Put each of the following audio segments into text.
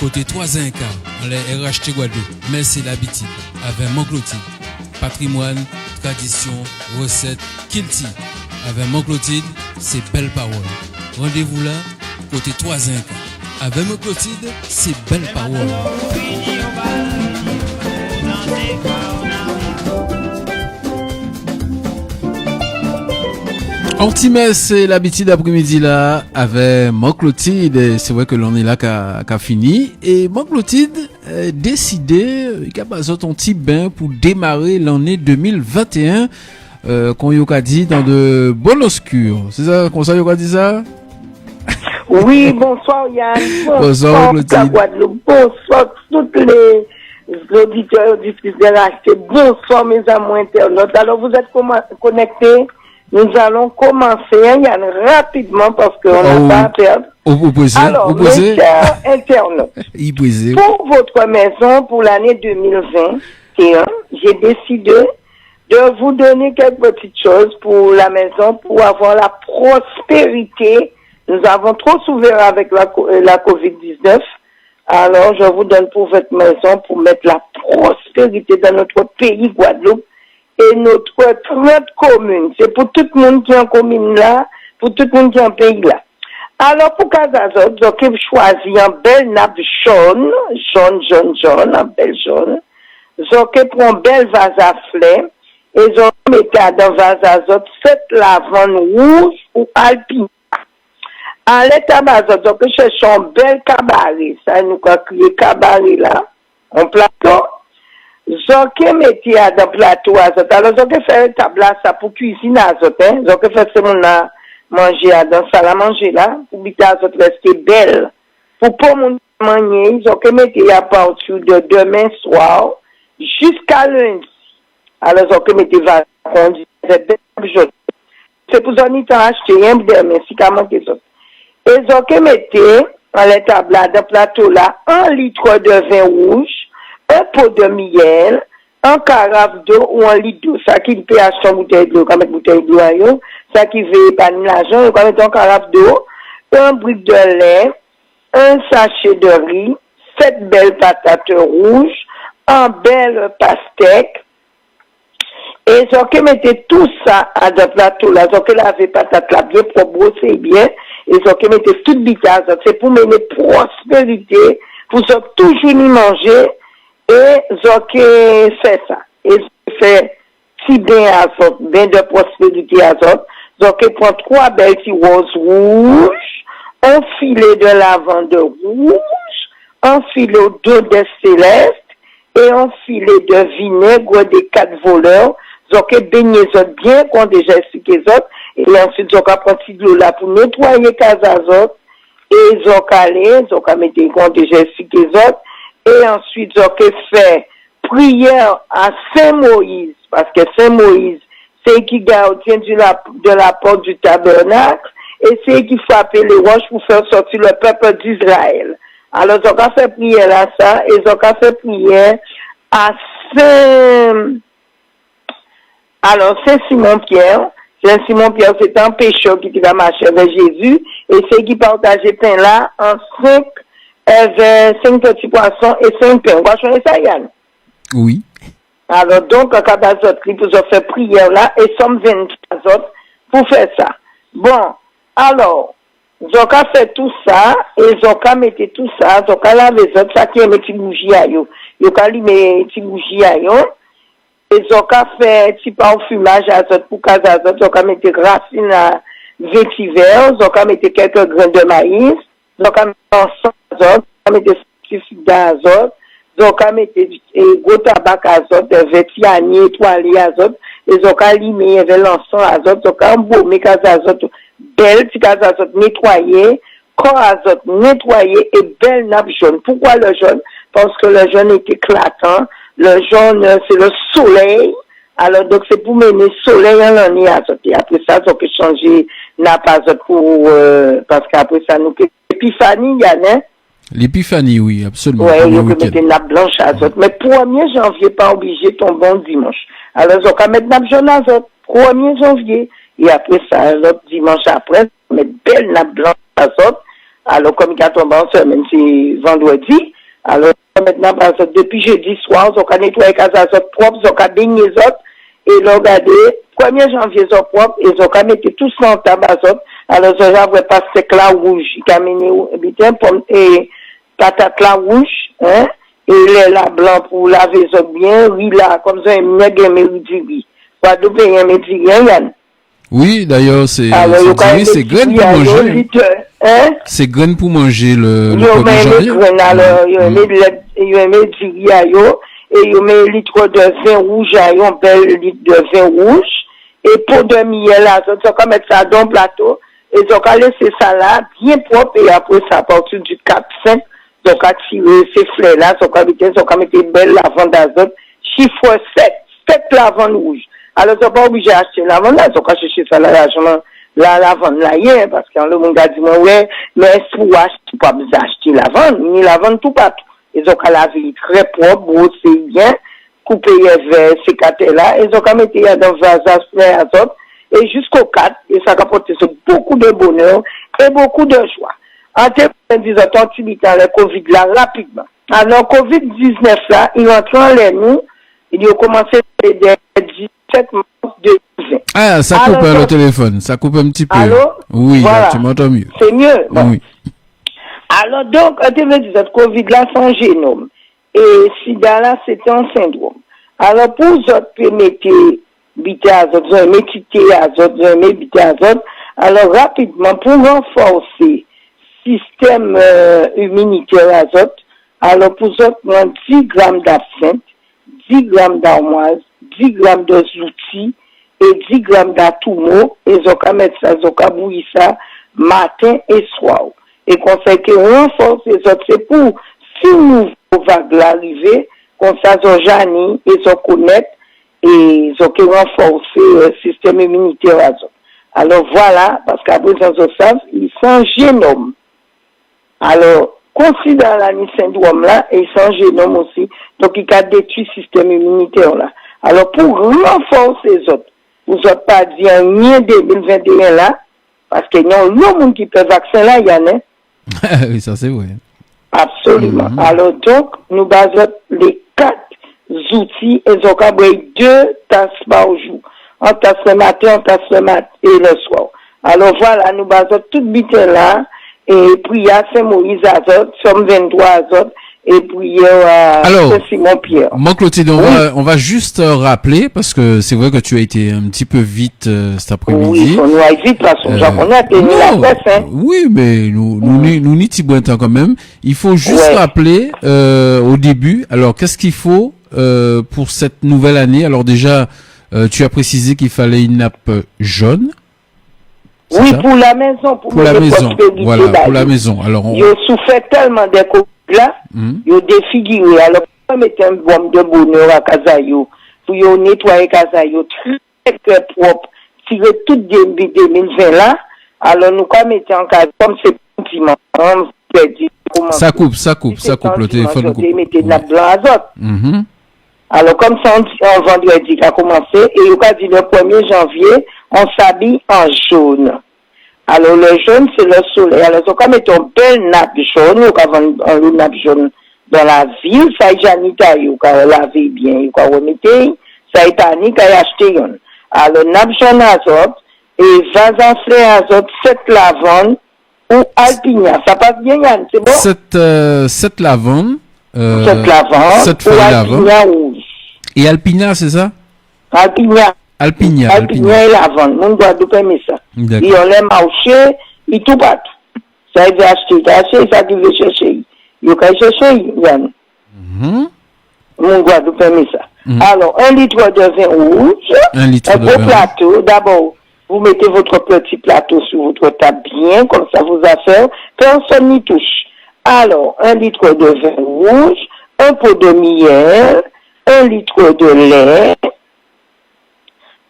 côté 3 Inca, dans les RHT Guadeloupe, mais c'est l'habitude, avec mon Clotilde. Patrimoine, tradition, recettes, kilti. Avec mon Clotilde, c'est belle parole. Rendez-vous là, côté 3 Inca. Avec mon Clotilde, c'est belle parole. Ortimès, c'est l'habitude d'après-midi là avec Marc Clotilde. C'est vrai que l'on est là qu'a fini. Et Marc Clotilde décidé qu'il y a besoin d'un petit bain pour démarrer l'année 2021 qu'on y a dit dans de bonnes oscures. C'est ça qu'on s'est dit ça? Oui, bonsoir Yann. Bonsoir Clotilde. Bonsoir toutes les auditeurs du fils de l'HT. Bonsoir mes amis internautes. Alors vous êtes connectés? Nous allons commencer, Yann, rapidement parce qu'on n'a pas à perdre. Alors, mes chers internautes, pour votre maison, pour l'année 2021, j'ai décidé de vous donner quelques petites choses pour la maison, pour avoir la prospérité. Nous avons trop souffert avec la COVID-19. Alors, je vous donne pour votre maison, pour mettre la prospérité dans notre pays, Guadeloupe, et notre 30 communes. C'est pour tout le monde qui est en commune là, pour tout le monde qui est en pays là. Alors, pour Casazot, j'ai choisi un bel nappe jaune, un bel jaune. J'ai pris un bel vase à fleurs, et j'ai mis dans le vase à 7 lavandes rouges ou alpines. À l'état bazot, j'ai cherché un bel cabaret. Ça nous a crié cabaret là, en plateau. J'ai mis dans le plateau à zot. Alors, j'ai fait un tabla ça pour cuisiner à zot, hein. J'ai fait ce qu'on a mangé dans la salle à manger là, pour que à zot rester belle. Pour pas mon manger, j'ai mis à partir de demain soir jusqu'à lundi. Alors, j'ai mis va conduire c'est pour ça que acheté un demain, si qu'à manquer ça. Et j'ai mis à l'étable dans le plateau là, 1 litre de vin rouge, un pot de miel, un carafe d'eau ou un litre d'eau. Ça qui peut acheter une bouteille d'eau, comme une bouteille d'eau, ça qui veut épargner l'argent, comme un carafe d'eau, un brique de lait, un sachet de riz, 7 belles patates rouges, un bel pastèque. Et j'ai mis tout ça à le plateau là, j'ai lavé patate là bien pour brosser bien, et j'ai mis toute bitase. C'est pour mener prospérité, pour toujours y manger. Et j'ai fait ça. Et j'ai fait si bien à ça, bien de prospérité à ça. J'ai pris 3 belles petits roses rouges, un filet de lavande rouge, un filet d'eau de céleste et un filet de vinaigre des 4 voleurs. J'ai baigné ça bien qu'on déjà expliqué ça. Et ensuite, j'ai pris de l'eau là pour nettoyer Casazot. Et j'ai calé, j'ai mis qu'on déjà expliqué ça. Et ensuite, j'ai fait prière à Saint-Moïse, parce que Saint-Moïse, c'est qui gardien de la porte du tabernacle, et c'est qui frappait les roches pour faire sortir le peuple d'Israël. Alors, j'ai fait prière à ça, et j'ai fait prière à Saint-Simon-Pierre. Saint-Simon-Pierre, c'est un pécheur qui va marcher avec Jésus, et c'est qui partageait pain là en 5 petits poissons et 5 pains. Vous voyez ça, Yann? Oui. Alors, donc, à Cabazot, il vous a fait prière là, et somme 23 autres pour faire ça. Bon, alors, Zoka fait tout ça, et Zoka mettait tout ça, Zoka lave les autres, ça qui est mes petits bougies à yo. Yoka lui met petits bougies à yo, et Zoka fait petit parfumage à Zot pour Casazot, Zoka mettait racines à vétiver, Zoka mettait quelques grains de maïs, Zoka mettait ensemble azote, Zoka mettait sulfite d'azote, Zoka mettait gros tabac azote, vétiani étoilé azote, et Zoka limé, il y avait l'encens azote, Zoka embaumé Casazot, belle, petit Casazot nettoyé, corps azote nettoyé et belle nappe jaune. Pourquoi le jaune? Parce que le jaune est éclatant. Le jaune, c'est le soleil. Alors, donc, c'est pour mener soleil en l'année azote. Et après ça, on peut changer nappe azote pour, parce qu'après ça, nous, l'épiphanie, Yann, hein? L'épiphanie, oui, absolument. Oui, on peut mettre une nappe blanche azote. Mais 1er janvier, pas obligé, ton bon dimanche. Alors, on peut mettre nappe jaune azote. 1er janvier. Et après ça, l'autre dimanche après, on met belle nappe blanche azote. Alors, comme il y a tombé en semaine, c'est vendredi. Alors, maintenant, par exemple, depuis jeudi soir, on a nettoyé les cases propres, on a baigné les autres, et là, regardez, 1er janvier, ils sont propres, et on a mis tout ça en tabac. Alors, j'avais pas sec là rouge, il a mené, et patate là rouge, hein, et lait là blanc pour laver les autres bien, oui, là, comme ça, il y a un méridiri. Pas de payer un méridiri, Yann. Oui, d'ailleurs, c'est graine pour manger. Hein? C'est graine pour manger le 1er janvier. Alors, il y a un méridiri à yo, et il y a un litre de vin rouge à yo, un bel litre de vin rouge, et pour de miel là, ça va mettre ça dans le plateau, et ça va laisser ça là, bien propre, et après ça, à partir du 4-5, donc à tirer ces fleurs là, ça va mettre une belle lavande d'azote, chiffre 7 lavandes rouges. Alors, ça pas obligé d'acheter la lavande là, ça va chercher ça là, la lavande là, hier, parce que le monde a dit, ouais, mais pour acheter, pas besoin d'acheter la lavande, ni la lavande tout partout. Ils ont qu'à laver très propre, brosser bien, couper vers ces catés là, ils ont qu'à mettre dans le vase spray azote, et jusqu'au 4, et ça va apporter beaucoup de bonheur et beaucoup de joie. En termes de activité, le Covid là, rapidement. Alors, Covid-19 là, il entre en l'air nous, il a commencé le 17 mars 2020. Ah, ça coupe alors, le téléphone, ça coupe un petit peu. Allô? Oui, voilà. Là, tu m'entends mieux. C'est mieux. Bon. Oui. Alors, donc, en termes de Covid là, c'est un génome. Et SIDA là, c'est un syndrome. Alors, pour vous autres, permettez bité azote, vous avez métité azote, vous avez bité azote. Alors, rapidement, pour renforcer système immunitaire azote, alors pour vous autres, 10 grammes d'absinthe, 10 grammes d'armoise, 10 grammes de zouti et 10 grammes d'atoumo, et vous allez mettre ça, vous allez bouillir ça matin et soir. Et qu'on fait que renforcer les autres, c'est pour, si nous vagues arriver, qu'on s'en jani et s'en connaître, et s'en renforcer le système immunitaire azote. Alors voilà, parce qu'après ça, ils sont génome. Alors, considère la syndrome là, et son génome aussi, donc il a détruit le système immunitaire là. Alors, pour renforcer les autres, vous n'avez pas dit en 2021 là, parce qu'il y a un monde qui peut vacciner là, il y en a. Oui, ça c'est vrai. Absolument. Alors, donc, nous basons les 4 outils, et nous avons 2 tasses par jour. En tasse le matin, et le soir. Alors voilà, nous basons tout bite là, et puis à Saint-Moïse azote, Somme 23 azote, et puis à Saint-Simon-Pierre. Moi, Clotilde, on va juste rappeler, parce que c'est vrai que tu as été un petit peu vite cet après-midi. Oui, on va vite, parce que japonais a tenu la presse, hein. Oui, mais nous n'y tibouons quand même. Il faut juste rappeler, au début, alors qu'est-ce qu'il faut, pour cette nouvelle année? Alors déjà, tu as précisé qu'il fallait une nappe jaune. Oui, ça? Pour la maison, pour la maison. Voilà, pour la maison. Alors, ils ont souffert tellement des Covid là, ils ont défiguré. Alors, on mettait un bombe de bonheur à Kazayo, pour nettoyer Kazayo très propre, tirer toute 2020 là. Alors, nous, quand mettons en cas, comme c'est dimanche, ça coupe, le téléphone coupe. Mettez de la blanc azote. Alors, comme ça, on vendredi a commencé, et il a dit le 1er janvier, on s'habille en jaune. Alors, le jaune, c'est le soleil. Alors, on va mettre une belle nappe jaune, on va vendre une nappe jaune dans la ville, ça y est, Janita, on va laver bien, on va remettre, ça y est, Annie, on va acheter une. Alors, nappe jaune azote, et vase en fleur azote, 7 lavandes, ou alpinia. Ça passe bien, Yann, c'est bon? 7 lavandes. 7 lavandes, 7 feuilles alpinia rouge. Et alpina, c'est ça? Alpinia et lavande. Mon doit nous permettre ça. Et on les marché, il tout partout. Ça, il veut acheter, ça, il veut chercher. Il veut chercher, Yann. Mon doit nous permettre ça. Alors, 1 litre de vin rouge. 1 litre de vin. Un beau plateau. D'abord, vous mettez votre petit plateau sur votre table bien, comme ça, vos affaires. Personne n'y touche. Alors, 1 litre de vin rouge, un pot de miel, 1 litre de lait,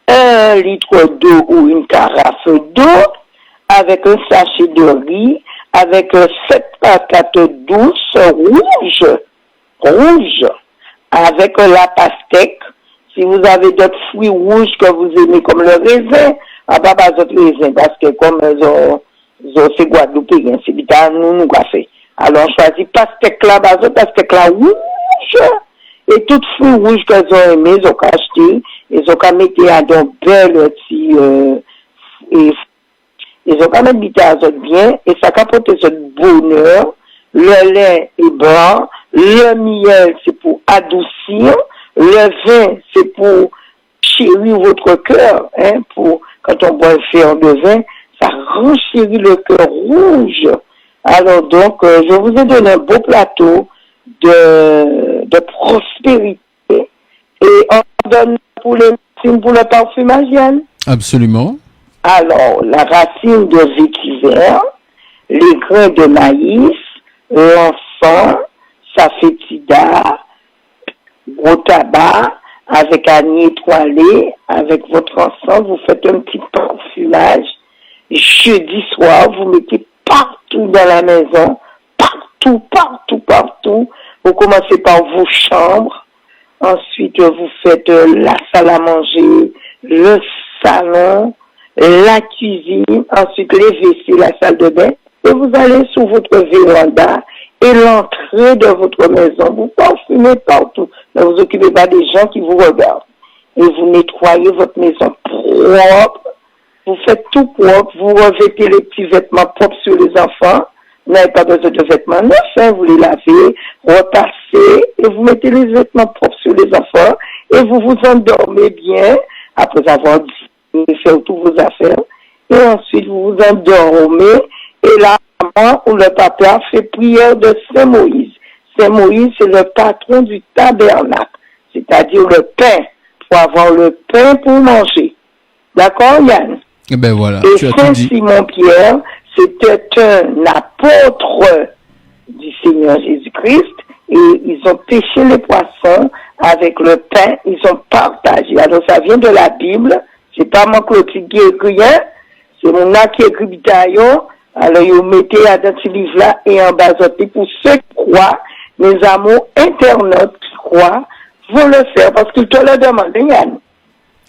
1 litre d'eau ou une carafe d'eau, avec un sachet de riz, avec 7 patates douces rouges, avec la pastèque. Si vous avez d'autres fruits rouges que vous aimez, comme le raisin, pas d'autres raisins, parce que comme c'est Guadeloupéen, c'est vital, nous avons fait. Alors, on choisit pastèque là, pastèque là rouge. Et tout fruit rouge qu'elles ont aimé, ils ont acheté, ils ont mis à donc belle et ils ont quand même mis à autres bien, et ça capote ce bonheur. Le lait est blanc, le miel c'est pour adoucir, le vin c'est pour chérir votre cœur, hein, pour quand on boit un verre de vin, ça renchérit le cœur rouge. Alors donc, je vous ai donné un beau plateau de prospérité et on donne pour le parfumage, Yann. Absolument. Alors, la racine de vétiver, les grains de maïs, l'encens, safétida, gros tabac, avec un étoilé, avec votre encens, vous faites un petit parfumage. Jeudi soir, vous mettez partout dans la maison, partout. Vous commencez par vos chambres. Ensuite, vous faites la salle à manger, le salon, la cuisine, ensuite les WC, la salle de bain. Et vous allez sur votre véranda et l'entrée de votre maison. Vous parfumez partout. Ne vous occupez pas des gens qui vous regardent. Et vous nettoyez votre maison propre. Vous faites tout propre. Vous revêtez les petits vêtements propres sur les enfants. Vous n'avez pas besoin de vêtements neufs, hein. Vous les lavez, repassez, et vous mettez les vêtements propres sur les enfants, et vous vous endormez bien, après avoir fait toutes vos affaires, et ensuite vous vous endormez, et la maman ou le papa fait prière de Saint Moïse. Saint Moïse, c'est le patron du tabernacle, c'est-à-dire le pain, pour avoir le pain pour manger. D'accord, Yann? Eh ben voilà, et tu as Saint tout dit. Simon-Pierre, c'était un apôtre du Seigneur Jésus-Christ, et ils ont pêché les poissons avec le pain, ils ont partagé. Alors ça vient de la Bible, c'est pas moi Clotilde qui écrit, hein? C'est mon qui écrit Bitaillon. Alors ils mettez dans ce livre-là et en bas pour ceux qui croient, mes amours internautes qui croient, vont le faire parce qu'ils te le demandent, Yann.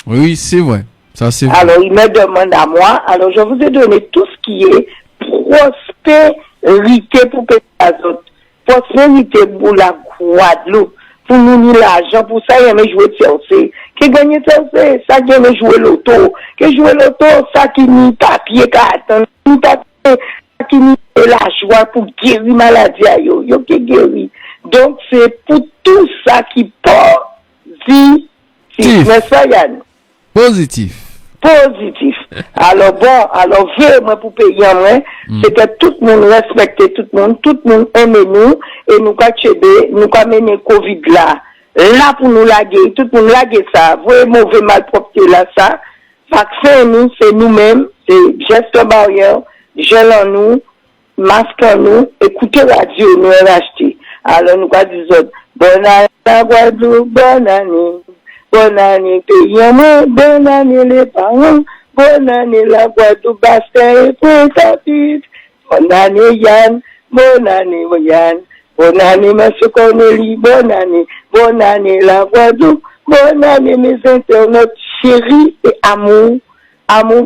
Oui, c'est vrai. Ça, c'est vrai. Alors, il me demande à moi. Alors, je vous ai donné tout ce qui est prospérité pour les autres. Prospérité pour la Guadeloupe. Pour nous, ni l'argent. Pour ça, il aime jouer Chelsea. Qui gagne Chelsea? Ça qui aime jouer l'auto. Qui joue l'auto? Ça qui nie papier, carton. Ni papier, ça qui nie la joie pour guérir maladie. Yo qui guérit. Donc, c'est pour tout ça qui positif. N'est-ce pas, Yann? Positif. Alors vraiment pour payer moi, c'est que tout le monde respecte tout le monde aime nous, et nous qu'à chéber, nous qu'à mener Covid là pour nous laguer, tout le monde laguer ça, voyez mauvais malpropreté là ça, vaccin nous, c'est nous-mêmes, c'est geste barrière, gel en nous, masque en nous, écoutez radio, nous acheter. Alors nous qu'à dire, bonne année la Guadeloupe, bonne année. Bonne année, pays amour, bonne année les parents, bonne année la Guadeloupe, Bastin et Pointe-à-Pitre, bonne année Yann, bonne année Yann, bonne année monsieur Cornélie, bonne année la Guadeloupe, bonne année mes internautes chéris et amour,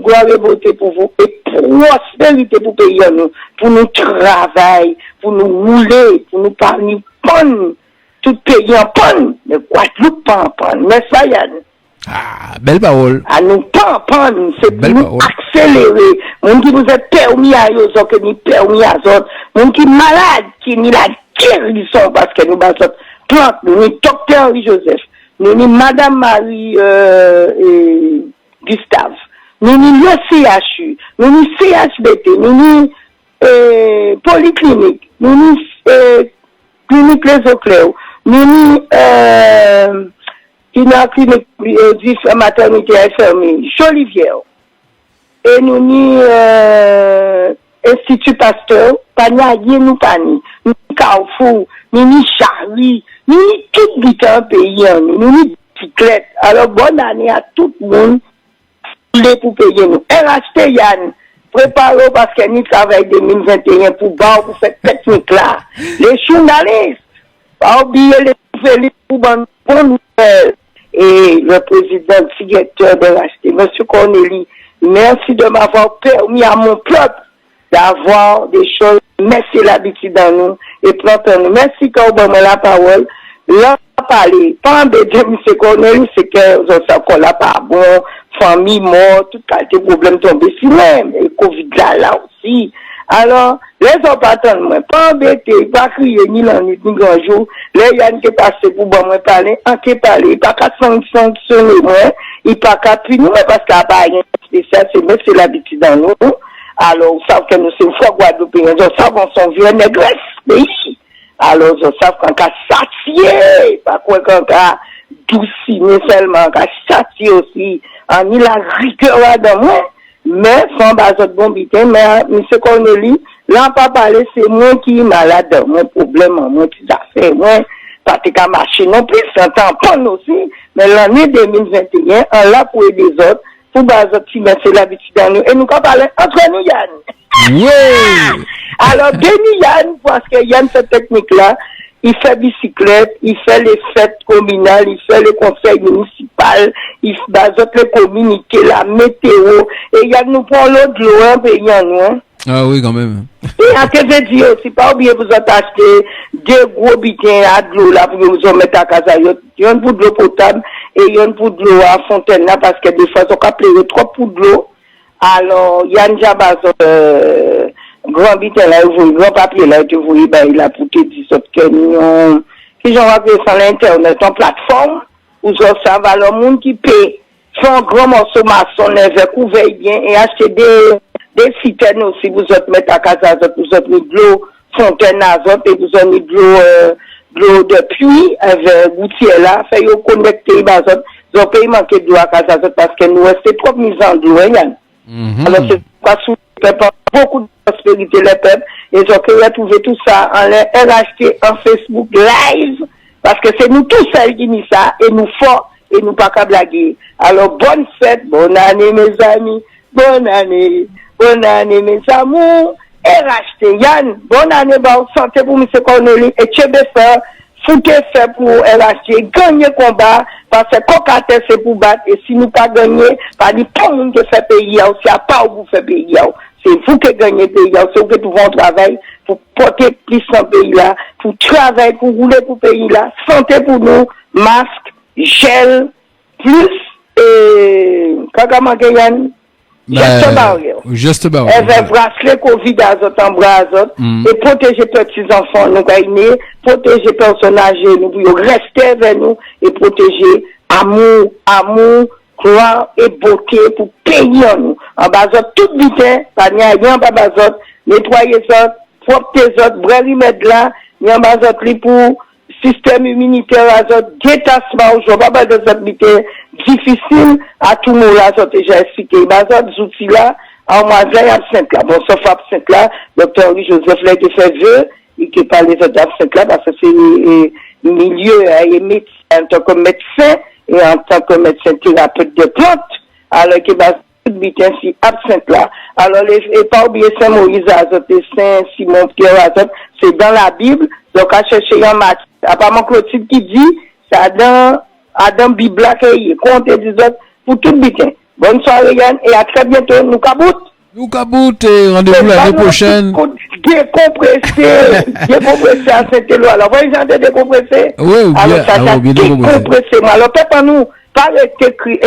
gloire et beauté pour vous, et prospérité pour pays nous, pour nous travailler, pour nous rouler, pour nous parler bonne. Tout pays en panne, mais Guadeloupe pas en panne. Mais ça, Yann. Ah, belle parole. À nous pas en panne, c'est pour nous accélérer. Mon qui nous est permis à eux, que nous permis à eux. Mon qui malade, qui ni la guérison, parce que nous basons plante, nous ni docteur Henri-Joseph, nous ni Madame Marie et Gustave, nous ni le CHU, nous ni CHBT, nous ni Polyclinique, nous ni Clinique Les Eaux nous une clinique maternité infirmière, Jolivière. Et nous Institut Pasteur, Pagnaye, nous Pani, nous Carrefour, nous Charlie, nous tout le pays, nous Cyclette. Alors, bonne année à tout le monde pour payer nous. RHT Yann, préparez-vous parce que nous travaillons 2021 pour faire technique là. Les journalistes, pas oublier les nouvelles pour bonne nouvelle. Et le président directeur de l'HT, monsieur Cornélie, merci de m'avoir permis à mon peuple d'avoir des choses Merci l'habitude dans nous et plantons nous. Merci quand on la parole. Là, parler. Pas embêter, monsieur Cornel, c'est que ça là pas bon, famille mort, toute qualité de problème tombé sur même. Et Covid là aussi. Alors, les gens pas attendre moi. Pas embêter, pas crier ni la nuit, ni grand jour. Les gens qui passent pour bon moi parler, en qui parler, pas qu'à sanctionner moi, il pas qu'à punir parce qu'il n'y a pas rien spécial, c'est l'habitude dans nous. Alors, vous savez que nous sommes fois Guadeloupéens, nous savons son vieux négresse pays. Alors, nous savons qu'on a châtié, pas quoi qu'on a douci, mais seulement qu'on a châtié aussi, en mis la rigueur dans moi, mais sans base de bon bitin, mais M. Corneli, là, on pas parler, c'est moi qui est malade, mon problème, mon petit affaire, moi, pas qu'à marcher non plus, c'est un tampon aussi, mais l'année 2021, on l'a pour aider les autres, pour base de c'est l'habitude dans nous, et nous, quand parler entre nous, Yann. Ouais! Alors, Denis Yann, parce que Yann, cette technique-là, il fait bicyclette, il fait les fêtes communales, il fait le conseil municipal, il fait les communiqués, la météo, et Yann nous prend l'eau de l'eau, un pays en nous, hein. Ah oui, quand même. Et en que je dis aussi, pas oublier vous acheter deux gros bitins à de l'eau là pour vous en mettre à casa. Il y a une pour de l'eau potable et il y a une pour de l'eau à fontaine là parce que des fois, on peut appeler trop pour de l'eau. Alors, il y a une jabaz, grand bitin là, vous grand papier là, que vous voyez, ben, il a pour te dire qui j'en vais sur l'internet, en plateforme, où ça va le monde qui paye, fait un grand morceau maçon, couvert bien et acheter des citernes aussi, vous autres mettre à casa, vous autres mis de l'eau, fontaine azote, et vous autres mis de l'eau de pluie, avec gouttière là, fait vous connecter, vous avez manqué de l'eau à casa, parce que nous restons trop mis en l'eau, Yann. Alors, c'est pas sous le peuple, beaucoup de prospérité, le peuple, et ils ont retrouvé tout ça en RHT, en Facebook Live, parce que c'est nous tous celles qui disent ça, et nous fort, et nous pas qu'à blaguer. Alors, bonne fête, bonne année, mes amis, bonne année, mes amours, RHT, Yann, bonne année, bonne santé pour M. Corneli, et Tchébeffer, foutez fait pour RHT, gagner combat, parce que Cocatel c'est pour battre, et si nous pas gagner, pas dit pas monde qui fait pays, aussi à part où vous faites pays, c'est vous qui gagnez pays, c'est vous qui trouvez un travail pour porter plus dans pays là, pour travailler, pour rouler pour pays là, santé pour nous, masque, gel, plus, et, Kagama Yann, Juste barrière. Elle va bracelet Covid à autres en bras à autres et protéger petits enfants nous gagnés, protéger personnes âgées nous pour rester avec nous et protéger amour, gloire et beauté pour payer en nous. En bas de tout bitin, pas n'y a rien en bas de nettoyer ça, propre tes autres, bras remède là, n'y a en bas de pour système immunitaire à autres, détachement au jour, pas de ça difficile à tout le monde là, ça déjà expliqué. Bas de outils là, en magasin, il y a absinthe là. Bon, sauf absinthe là, docteur Henri Joseph l'a été fait vieux, et qui parle des autres absinthe là, parce que c'est le milieu, et médecin, en tant que médecin, et en tant que médecin thérapeute de plantes, alors que bas tout bitin si absinthe là. Alors, et pas oublier Saint Moïse Azote et Saint Simon Pierre Azote, c'est dans la Bible, donc à chercher un match. Apparemment, Clotilde qui dit, c'est dans Bible là, qui compte des autres, pour tout bitin. Bonne soirée, Yann, et à très bientôt, nous caboute. Nous caboute, et rendez-vous l'année prochaine. Décompressé à Saint-Éloi. Alors, voyez, j'en ai décompressé. Oui, alors, bien décompressé. Alors, peut-être nous, pas mettez écrit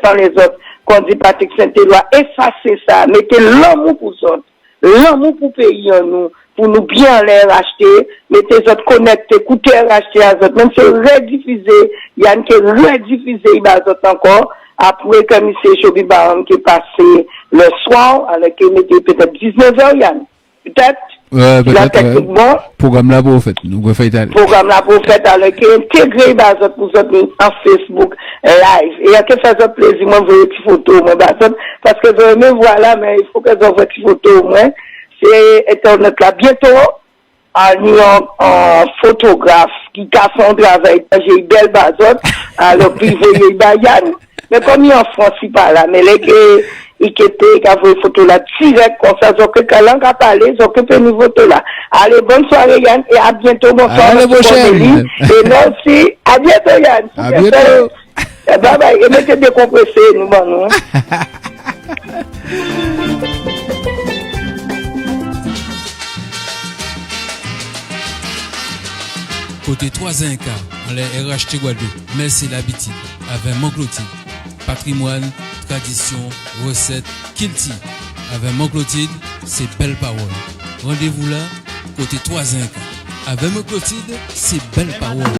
dans les autres, qu'on dit Patrick Saint-Éloi, effacez ça, mettez l'amour pour autres, l'amour pour pays en nous, pour nous bien les racheter, mettez les autres connectés, écoutez racheter à autres, même si rediffuser, il y a une qui rediffuser, il y a autres encore, après, comme c'est Chobi Baram qui est passé le soir, alors qu'il mettait peut-être 19h, Yann. Peut-être. Ouais, peut-être. Techniquement. Programme là pour fait. Nous, on fait Italie. Programme là pour fait, alors qu'il est intégré, pour autres, en Facebook live. Et il y a que ça fait plaisir, moi, voir des photos, moi, parce que je me vois là, mais il faut que j'envoie des photos, moi. C'est Internet là. Bientôt, en photographe, qui a fait un travail, j'ai une belle bazot, alors, puis, il y a Yann. Mais comme il y a en France, il parle là, mais les qui a vu une photo là, direct, comme ça, ils ont que langue à parler, ils ont que une photo là. Allez, bonne soirée, Yann, et à bientôt, bonsoir. À la prochaine. Et merci, à bientôt, Yann. À bientôt. Bye bye, et mettez décompressé, nous, bon, nous. Côté 3 Inca, on les RHT Guadeloupe. Mais c'est l'habitude. Avec mon Clotilde. Patrimoine, tradition, recettes, kilti. Avec mon Clotilde, c'est belle parole. Rendez-vous là, côté 3 Inca. Avec mon Clotilde, c'est belle parole.